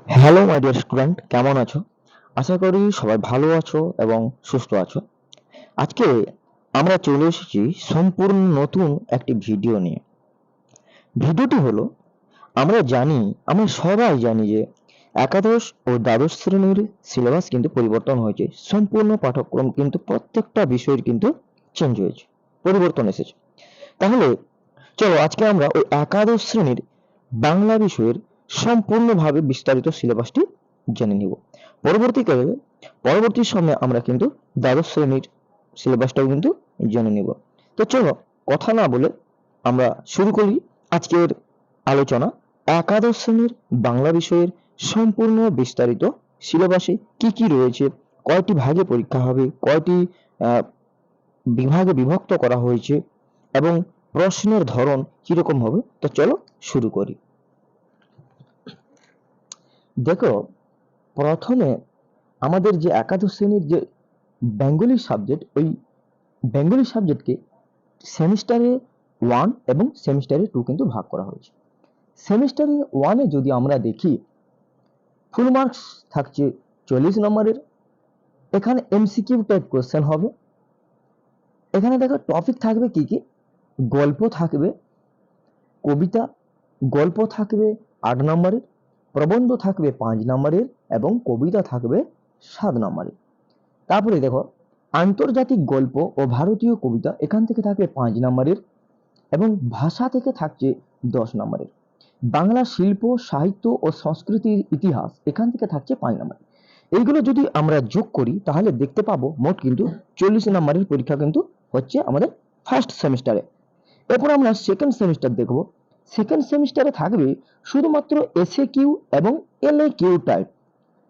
Hello my dear student, কেমন আছো? আশা করি সবাই ভালো আছো এবং সুস্থ আছো। আজকে আমরা চলে এসেছি সম্পূর্ণ নতুন একটি ভিডিও নিয়ে। ভিডিওটি হলো, আমরা সবাই জানি যে একাদশ ও দ্বাদশ শ্রেণীর সিলেবাস কিন্তু পরিবর্তন হয়েছে। সম্পূর্ণ পাঠ্যক্রম কিন্তু প্রত্যেকটা বিষয়ের কিন্তু চেঞ্জ হয়েছে, পরিবর্তন এসেছে। তাহলে চলো আজকে আমরা ওই একাদশ শ্রেণীর বাংলা বিষয়ের সম্পূর্ণভাবে বিস্তারিত সিলেবাসটি জেনে নিব। পরবর্তীকালে পরবর্তী সময়ে আমরা কিন্তু দ্বাদশ শ্রেণীর সিলেবাসটাও কিন্তু জেনে নিব। তো চলো কথা না বলে আমরা শুরু করি আজকের আলোচনা। একাদশ শ্রেণীর বাংলা বিষয়ের সম্পূর্ণ বিস্তারিত সিলেবাসে কি কি রয়েছে, কয়টি ভাগে পরীক্ষা হবে, কয়টি আহ, বিভাগে বিভক্ত করা হয়েছে এবং প্রশ্নের ধরন কিরকম হবে। তো চলো শুরু করি। দেখো, প্রথমে আমাদের যে একাদশ শ্রেণীর যে বেঙ্গলি সাবজেক্ট, ওই বেঙ্গলি সাবজেক্টকে সেমিস্টারে 1 এবং সেমিস্টারে 2 কিন্তু ভাগ করা হয়েছে। সেমিস্টারে 1 এ যদি আমরা দেখি, ফুল মার্কস থাকছে 40 নম্বরের। এখানে এমসিকিউ টাইপ কোশ্চেন হবে। এখানে দেখো টপিক থাকবে কি কি, গল্প থাকবে, কবিতা, গল্প থাকবে 8 নম্বরের, প্রবন্ধ থাকবে 5 নম্বরের এবং কবিতা থাকবে 7 নম্বরের। তারপরে দেখো আন্তর্জাতিক গল্প ও ভারতীয় কবিতা এখান থেকে থাকবে 5 নম্বরের এবং ভাষা থেকে থাকছে 10 নম্বরের। বাংলা শিল্প, সাহিত্য ও সংস্কৃতির ইতিহাস এখান থেকে থাকছে 5 নম্বর। এইগুলো যদি আমরা যোগ করি তাহলে দেখতে পাবো মোট কিন্তু 40 নম্বরের পরীক্ষা কিন্তু হচ্ছে আমাদের ফার্স্ট সেমিস্টারে। এরপর আমরা সেকেন্ড সেমিস্টার দেখব। সেকেন্ড সেমিস্টারে থাকবে শুধুমাত্র এসএ কিউ এবং এলএ কিউ টাইপ,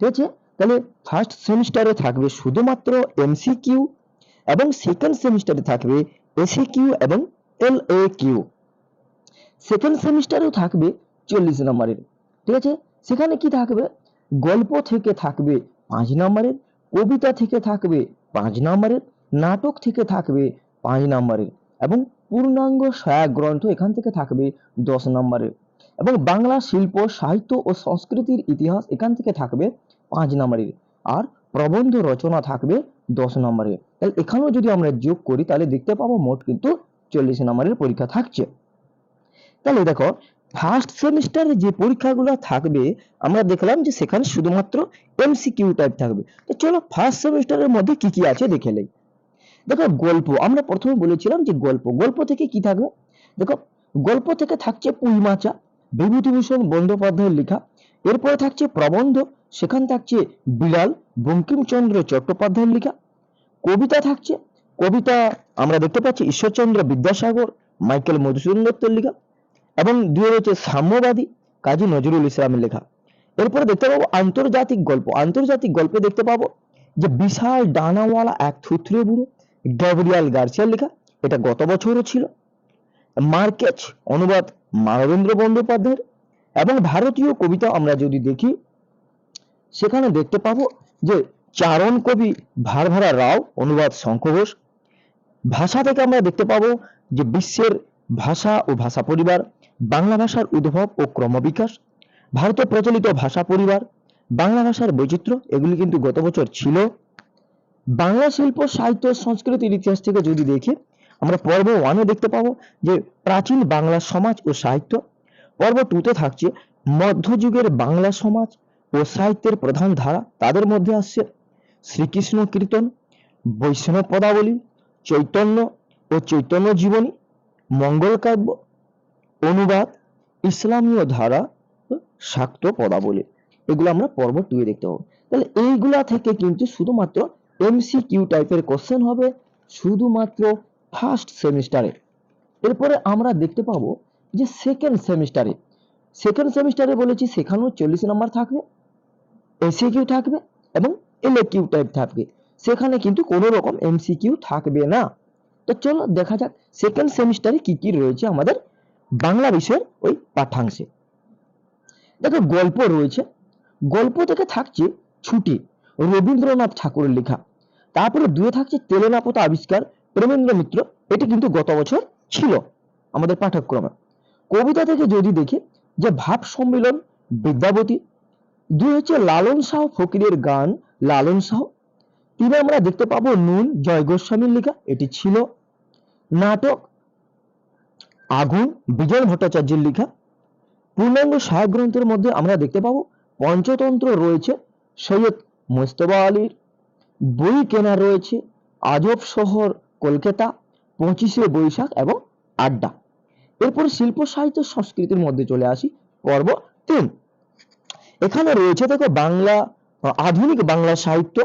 ঠিক আছে? তাহলে ফার্স্ট সেমিস্টারে থাকবে শুধুমাত্র এমসিকিউ এবং সেকেন্ড সেমিস্টারে থাকবে এসএ কিউ এবং এলএ কিউ। সেকেন্ড সেমিস্টারেও থাকবে 40 নম্বরের, ঠিক আছে? সেখানে কি থাকবে, গল্প থেকে থাকবে 5 নম্বরের, কবিতা থেকে থাকবে 5 নম্বরের, নাটক থেকে থাকবে 5 নম্বরের এবং পূর্ণাঙ্গ সহায়ক গ্রন্থ এখান থেকে থাকবে 10 নম্বরের এবং বাংলা শিল্প, সাহিত্য ও সংস্কৃতির ইতিহাস এখান থেকে থাকবে 5 নম্বরের আর প্রবন্ধ রচনা থাকবে 10 নম্বরের। তাহলে এখানেও যদি আমরা যোগ করি তাহলে দেখতে পাবো মোট কিন্তু 40 নম্বরের পরীক্ষা থাকছে। তাহলে দেখো ফার্স্ট সেমিস্টারে যে পরীক্ষাগুলো থাকবে আমরা দেখলাম যে সেখানে শুধুমাত্র এমসিকিউ টাইপ থাকবে। তো চলো ফার্স্ট সেমিস্টারের মধ্যে কি কি আছে দেখে নেই। দেখো গল্প, আমরা প্রথমে বলেছিলাম যে গল্প থেকে কি থাকবে। দেখো গল্প থেকে থাকছে পুইমাচা, বিভূতিভূষণ বন্দ্যোপাধ্যায়ের লেখা। এরপরে থাকছে প্রবন্ধ, সেখান থাকছে বিড়াল, বঙ্কিমচন্দ্র চট্টোপাধ্যায়ের লেখা। কবিতা থাকছে, কবিতা আমরা দেখতে পাচ্ছি ঈশ্বরচন্দ্র বিদ্যাসাগর, মাইকেল মধুসূদন দত্তের লেখা এবং দুই রয়েছে সাম্যবাদী, কাজী নজরুল ইসলামের লেখা। এরপরে দেখতে পাবো আন্তর্জাতিক গল্প। আন্তর্জাতিক গল্পে দেখতে পাবো যে বিশাল ডানাওয়ালা এক থুথরে বুড়ো, গ্যাব্রিয়াল গার্সিয়ার লেখা, এটা গত বছরও ছিল। মার্কেচ, অনুবাদ মানবেন্দ্র বন্দ্যোপাধ্যায়ের। এবং ভারতীয় কবিতা আমরা যদি দেখি সেখানে দেখতে পাবো যে চারণ কবি ভারভারা রাও, অনুবাদ শঙ্খ ঘোষ। ভাষা থেকে আমরা দেখতে পাবো যে বিশ্বের ভাষা ও ভাষা পরিবার, বাংলা ভাষার উদ্ভব ও ক্রমবিকাশ, ভারতে প্রচলিত ভাষা পরিবার, বাংলা ভাষার বৈচিত্র্য, এগুলি কিন্তু গত বছর ছিল। বাংলা শিল্প, সাহিত্য, সংস্কৃতির ইতিহাস থেকে যদি দেখি আমরা পর্ব 1 এ দেখতে পাবো যে প্রাচীন বাংলা সমাজ ও সাহিত্য। পর্ব 2 তে থাকছে মধ্যযুগের বাংলা সমাজ ও সাহিত্যের প্রধান ধারা, তাদের মধ্যে আসছে শ্রীকৃষ্ণ কীর্তন, বৈষ্ণব পদাবলী, চৈতন্য ও চৈতন্য জীবনী, মঙ্গল কাব্য, অনুবাদ, ইসলামীয় ধারা, শাক্ত পদাবলী। এগুলো আমরা পর্ব 2 এ দেখতে পাবো। তাহলে এইগুলা থেকে কিন্তু শুধুমাত্র এমসিকিউ টাইপের কোশ্চেন হবে শুধুমাত্র ফার্স্ট সেমিস্টারে। এরপরে আমরা দেখতে পাবো যে সেকেন্ড সেমিস্টারে বলেছি সেখানেও 40 নাম্বার থাকবে, এসিকিউ থাকবে এবং এলএকিউ টাইপ থাকবে। সেখানে কিন্তু কোনো রকম এমসিকিউ থাকবে না। তো চলো দেখা যাক সেকেন্ড সেমিস্টারে কি কি রয়েছে আমাদের বাংলা বিষয়ের ওই পাঠ্যাংশে। দেখো গল্প রয়েছে, গল্প থেকে থাকছে ছুটি, রবীন্দ্রনাথ ঠাকুরের লেখা। তারপরে 2 থাকছে তেলেনাপোতা আবিষ্কার, প্রেমেন্দ্র মিত্র, এটি কিন্তু গত বছর ছিল আমাদের পাঠ্যক্রমে। কবিতা থেকে যদি দেখি যে ভাব সম্মিলন, বিদ্যাবতী, দুই হচ্ছে লালন শাহ ফকিরের গান লালন শাহ। তিনে আমরা দেখতে পাবো নুন জয় গোস্বামীর লেখা, এটি ছিল। নাটক আগুন বিজয় ভট্টাচার্যের লেখা। পূর্ণাঙ্গ সাহেব গ্রন্থের মধ্যে আমরা দেখতে পাবো পঞ্চতন্ত্র রয়েছে সৈয়দ মুস্তফা আলীর, বই কেনা রয়েছে আজব শহর কলকাতা, 25শে বৈশাখ এবং আড্ডা। এরপর শিল্প সাহিত্য সংস্কৃতির মধ্যে চলে আসি, পর্ব 3। এখানে রয়েছে দেখো বাংলা আধুনিক বাংলা সাহিত্য,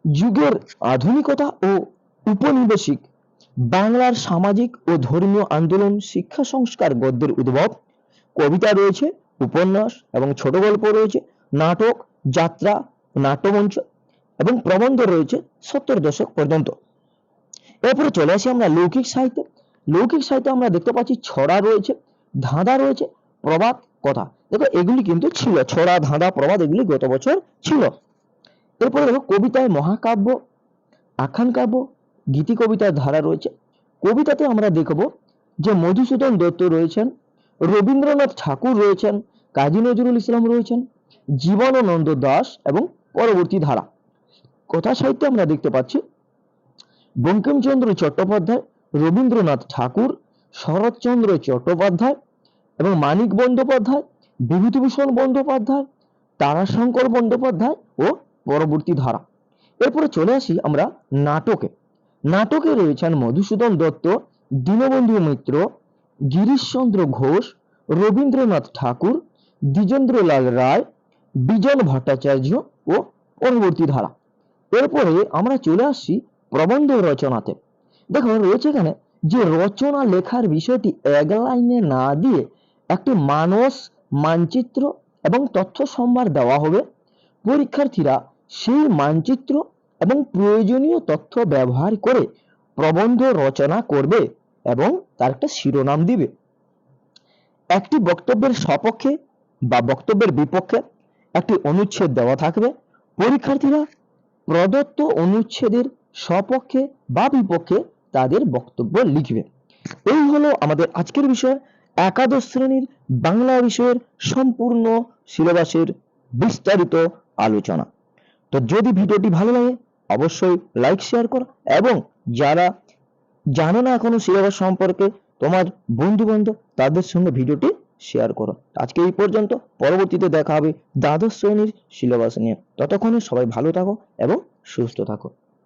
যুগের আধুনিকতা ও উপনিবেশিক বাংলার সামাজিক ও ধর্মীয় আন্দোলন, শিক্ষা সংস্কার, গদ্যের উদ্ভব, কবিতা রয়েছে, উপন্যাস এবং ছোট গল্প রয়েছে, নাটক, যাত্রা, নাট্যমঞ্চ এবং প্রবন্ধ রয়েছে 70 দশক পর্যন্ত। এরপরে চলে আসি আমরা লৌকিক সাহিত্যে। লৌকিক সাহিত্যে আমরা দেখতে পাচ্ছি ছড়া রয়েছে, ধাঁধা রয়েছে, প্রবাদ, কথা। দেখো এগুলি কিন্তু ছিল, ছড়া, ধাঁধা, প্রবাদ এগুলি গত বছর ছিল। এরপরে দেখো কবিতায় মহাকাব্য, আখ্যান কাব্য, গীতি কবিতার ধারা রয়েছে। কবিতাতে আমরা দেখব যে মধুসূদন দত্ত রয়েছেন, রবীন্দ্রনাথ ঠাকুর রয়েছেন, কাজী নজরুল ইসলাম রয়েছেন, জীবনানন্দ দাশ এবং পরবর্তী ধারা। কথা সাহিত্যে আমরা দেখতে পাচ্ছি বঙ্কিমচন্দ্র চট্টোপাধ্যায়, রবীন্দ্রনাথ ঠাকুর, শরৎচন্দ্র চট্টোপাধ্যায় এবং মানিক বন্দ্যোপাধ্যায়, বিভূতিভূষণ বন্দ্যোপাধ্যায়, তারাশঙ্কর বন্দ্যোপাধ্যায় ও পরবর্তী ধারা। এরপরে চলে আসি আমরা নাটকে। নাটকে রয়েছেন মধুসূদন দত্ত, দীনবন্ধু মিত্র, গিরিশচন্দ্র ঘোষ, রবীন্দ্রনাথ ঠাকুর, দ্বিজেন্দ্রলাল রায়, বিজন ভট্টাচার্য ও পরবর্তী ধারা। এরপরে আমরা চলে আসছি প্রবন্ধ রচনাতে। দেখো রয়েছে এখানে যে রচনা লেখার বিষয়টি এক লাইনে না দিয়ে একটি মানস, মানচিত্র এবং তথ্য সম্ভার দেওয়া হবে। পরীক্ষার্থীরা সেই মানচিত্র এবং প্রয়োজনীয় তথ্য ব্যবহার করে প্রবন্ধ রচনা করবে এবং তার একটা শিরোনাম দিবে। একটি বক্তব্যের সপক্ষে বা বক্তব্যের বিপক্ষে একটি অনুচ্ছেদ দেওয়া থাকবে। পরীক্ষার্থীরা প্রদত্ত অনুচ্ছেদের সপক্ষে বা বিপক্ষে তাদের বক্তব্য লিখবে। এই হলো আমাদের আজকের বিষয়, একাদশ শ্রেণীর বাংলা বিষয়ের সম্পূর্ণ সিলেবাসের বিস্তারিত আলোচনা। তো যদি ভিডিওটি ভালো লাগে অবশ্যই লাইক শেয়ার করো, এবং যারা জানো না এখনো সিলেবাস সম্পর্কে তোমার বন্ধু বান্ধব তাদের সঙ্গে ভিডিওটি শেয়ার করো। আজকে এই পর্যন্ত, পরবর্তীতে দেখা হবে দ্বাদশ শ্রেণীর সিলেবাস নিয়ে। ততক্ষণে সবাই ভালো থাকো এবং সুস্থ থাকো।